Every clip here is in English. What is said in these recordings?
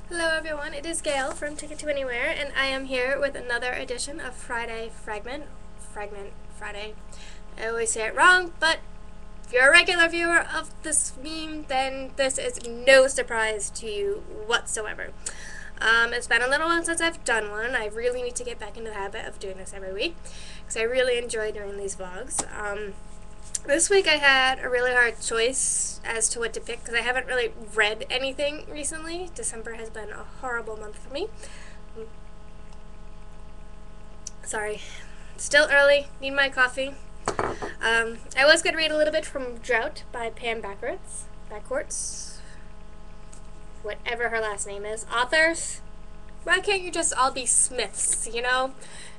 Hello everyone, it is Gail from Ticket to Anywhere, and I am here with another edition of Friday Fragment. Fragment Friday. I always say it wrong, but if you're a regular viewer of this meme, then this is no surprise to you whatsoever. It's been a little while since I've done one. I really need to get back into the habit of doing this every week, because I really enjoy doing these vlogs. This week I had a really hard choice as to what to pick because I haven't really read anything recently. December has been a horrible month for me. Sorry. Still early. Need my coffee. I was going to read a little bit from Drought by Pam Backwarts. Whatever her last name is. Authors? Why can't you just all be Smiths, you know?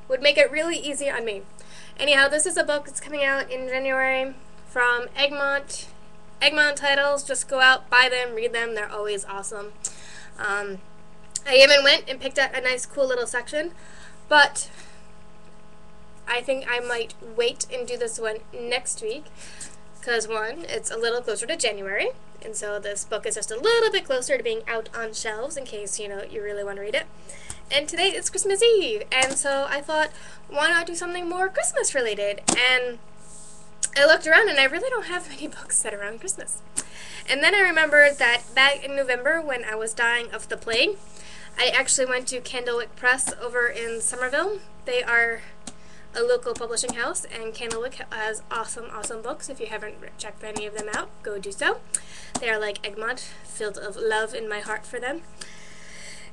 Would make it really easy on me. Anyhow, this is a book that's coming out in January from Egmont. Egmont titles, just go out, buy them, read them, they're always awesome. I even went and picked out a nice cool little section, but I think I might wait and do this one next week, because one, it's a little closer to January, and so this book is just a little bit closer to being out on shelves in case, you really want to read it. And today is Christmas Eve, and so I thought, why not do something more Christmas related? And I looked around and I really don't have many books set around Christmas. And then I remembered that back in November when I was dying of the plague, I actually went to Candlewick Press over in Somerville. They are a local publishing house, and Candlewick has awesome books. If you haven't checked any of them out, go do so. They are like Egmont, filled of love in my heart for them.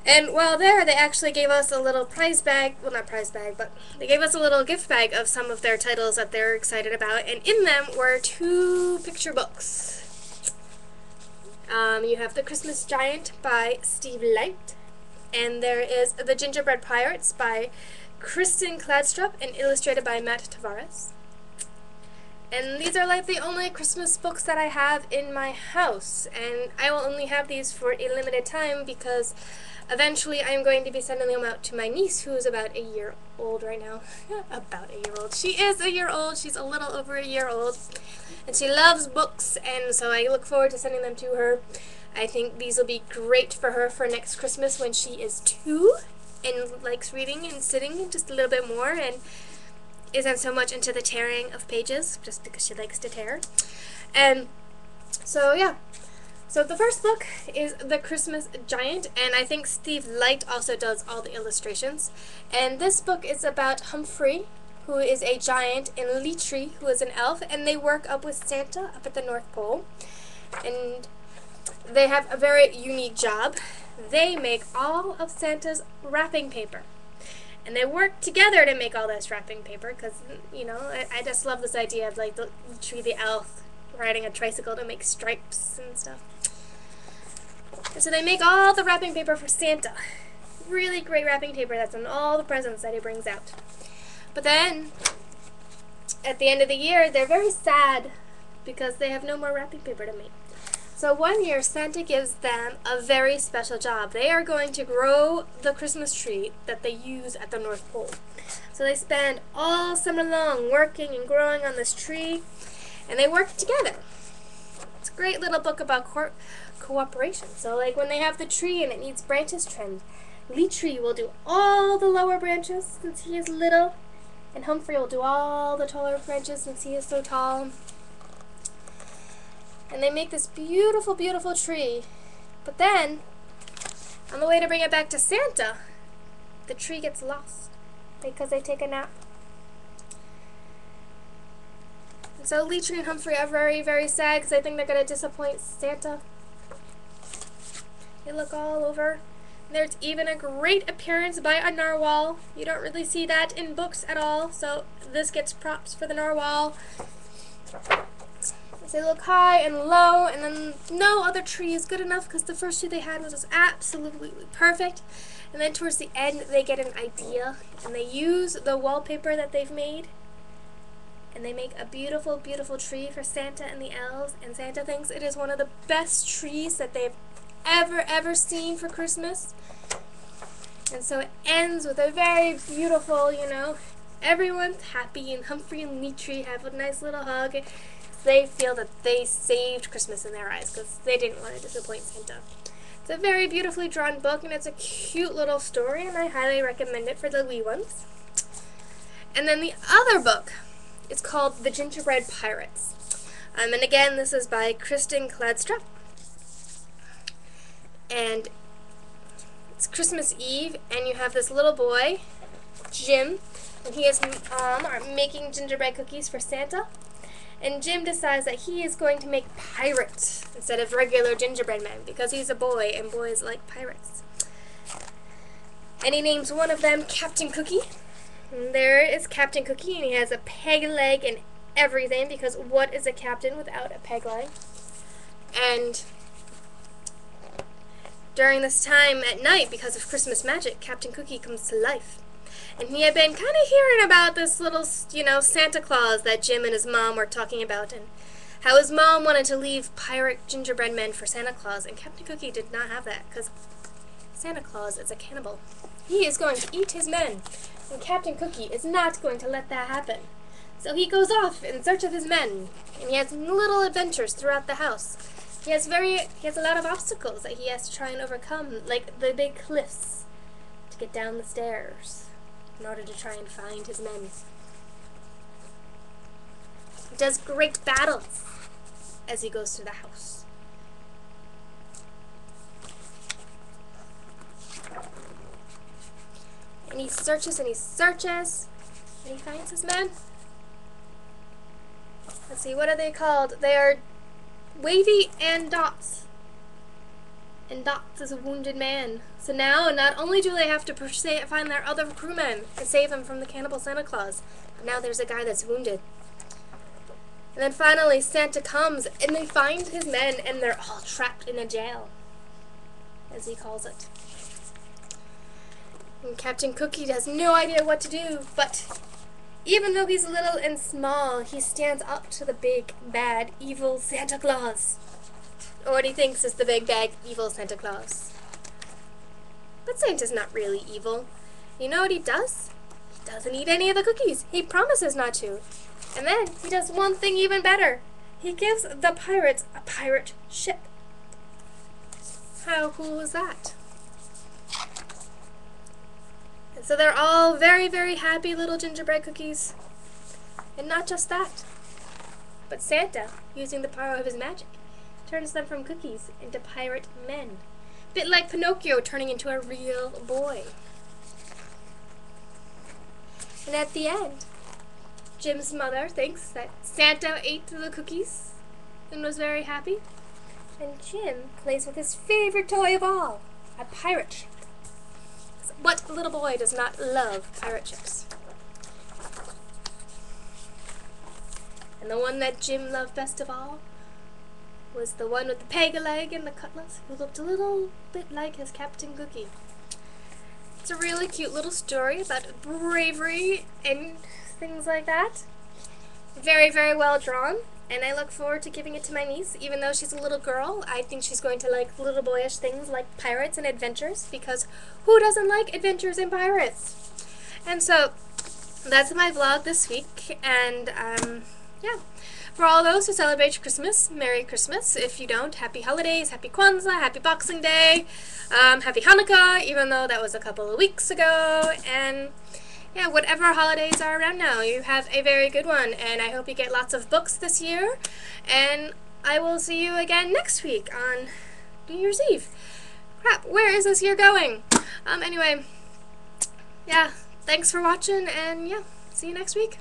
And while there, they actually gave us a little prize bag, well, not prize bag, but they gave us a little gift bag of some of their titles that they're excited about, and in them were 2 picture books. You have The Christmas Giant by Steve Light, and there is The Gingerbread Pirates by Kristen Kladstrup and illustrated by Matt Tavares. And these are like the only Christmas books that I have in my house, and I will only have these for a limited time because eventually I'm going to be sending them out to my niece, who is about a year old right now. About a year old. She is a year old. She's a little over a year old, and she loves books, and so I look forward to sending them to her. I think these will be great for her for next Christmas when she is 2 and likes reading and sitting just a little bit more and isn't so much into the tearing of pages, just because she likes to tear. And so, yeah. So the first book is The Christmas Giant, and I think Steve Light also does all the illustrations. And this book is about Humphrey, who is a giant, and Leetri, who is an elf, and they work up with Santa up at the North Pole. And they have a very unique job. They make all of Santa's wrapping paper. And they work together to make all this wrapping paper because, I just love this idea of, like, the tree, the elf, riding a tricycle to make stripes and stuff. And so they make all the wrapping paper for Santa. Really great wrapping paper that's on all the presents that he brings out. But then, at the end of the year, they're very sad because they have no more wrapping paper to make. So one year, Santa gives them a very special job. They are going to grow the Christmas tree that they use at the North Pole. So they spend all summer long working and growing on this tree, and they work together. It's a great little book about cooperation. So like when they have the tree and it needs branches trimmed, Leetri will do all the lower branches since he is little, and Humphrey will do all the taller branches since he is so tall. And they make this beautiful, beautiful tree. But then, on the way to bring it back to Santa, the tree gets lost because they take a nap. And so Leetri and Humphrey are very, very sad because they think they're going to disappoint Santa. They look all over. And there's even a great appearance by a narwhal. You don't really see that in books at all, so this gets props for the narwhal. They look high and low, and then no other tree is good enough because the first tree they had was just absolutely perfect. And then towards the end, they get an idea, and they use the wallpaper that they've made, and they make a beautiful, beautiful tree for Santa and the elves, and Santa thinks it is one of the best trees that they've ever seen for Christmas. And so it ends with a very beautiful, everyone's happy, and Humphrey and Leetri have a nice little hug. They feel that they saved Christmas in their eyes because they didn't want to disappoint Santa. It's a very beautifully drawn book, and it's a cute little story, and I highly recommend it for the wee ones. And then the other book is called The Gingerbread Pirates. And again, this is by Kristen Cladstrup. And it's Christmas Eve, and you have this little boy, Jim, and he and his mom are making gingerbread cookies for Santa. And Jim decides that he is going to make pirates instead of regular gingerbread men because he's a boy and boys like pirates. And he names one of them Captain Cookie. And there is Captain Cookie, and he has a peg leg and everything, because what is a captain without a peg leg? And during this time at night, because of Christmas magic, Captain Cookie comes to life. And he had been kind of hearing about this little, Santa Claus that Jim and his mom were talking about, and how his mom wanted to leave pirate gingerbread men for Santa Claus, and Captain Cookie did not have that, because Santa Claus is a cannibal. He is going to eat his men, and Captain Cookie is not going to let that happen. So he goes off in search of his men, and he has little adventures throughout the house. He has a lot of obstacles that he has to try and overcome, like the big cliffs, to get down the stairs in order to try and find his men. He does great battles as he goes through the house. And he searches and he searches, and he finds his men. Let's see, what are they called? They are Wavy and Dots. And Dots is a wounded man. So now, not only do they have to find their other crewmen to save him from the cannibal Santa Claus, but now there's a guy that's wounded. And then finally, Santa comes, and they find his men, and they're all trapped in a jail, as he calls it. And Captain Cookie has no idea what to do, but even though he's little and small, he stands up to the big, bad, evil Santa Claus. Or what he thinks is the big, bad, evil Santa Claus. But Santa's not really evil. You know what he does? He doesn't eat any of the cookies. He promises not to. And then he does one thing even better. He gives the pirates a pirate ship. How cool is that? And so they're all very, very happy little gingerbread cookies. And not just that, but Santa, using the power of his magic, turns them from cookies into pirate men. A bit like Pinocchio turning into a real boy. And at the end, Jim's mother thinks that Santa ate the cookies and was very happy. And Jim plays with his favorite toy of all, a pirate ship. What little boy does not love pirate ships? And the one that Jim loved best of all was the one with the peg leg and the cutlass, who looked a little bit like his Captain Cookie. It's a really cute little story about bravery and things like that. Very, very well drawn, and I look forward to giving it to my niece. Even though she's a little girl, I think she's going to like little boyish things like pirates and adventures, because who doesn't like adventures and pirates? And so that's my vlog this week, and yeah. For all those who celebrate Christmas, Merry Christmas. If you don't, Happy Holidays, Happy Kwanzaa, Happy Boxing Day, Happy Hanukkah, even though that was a couple of weeks ago. And yeah, whatever holidays are around now, you have a very good one. And I hope you get lots of books this year. And I will see you again next week on New Year's Eve. Crap, where is this year going? Anyway, yeah, thanks for watching, and yeah, see you next week.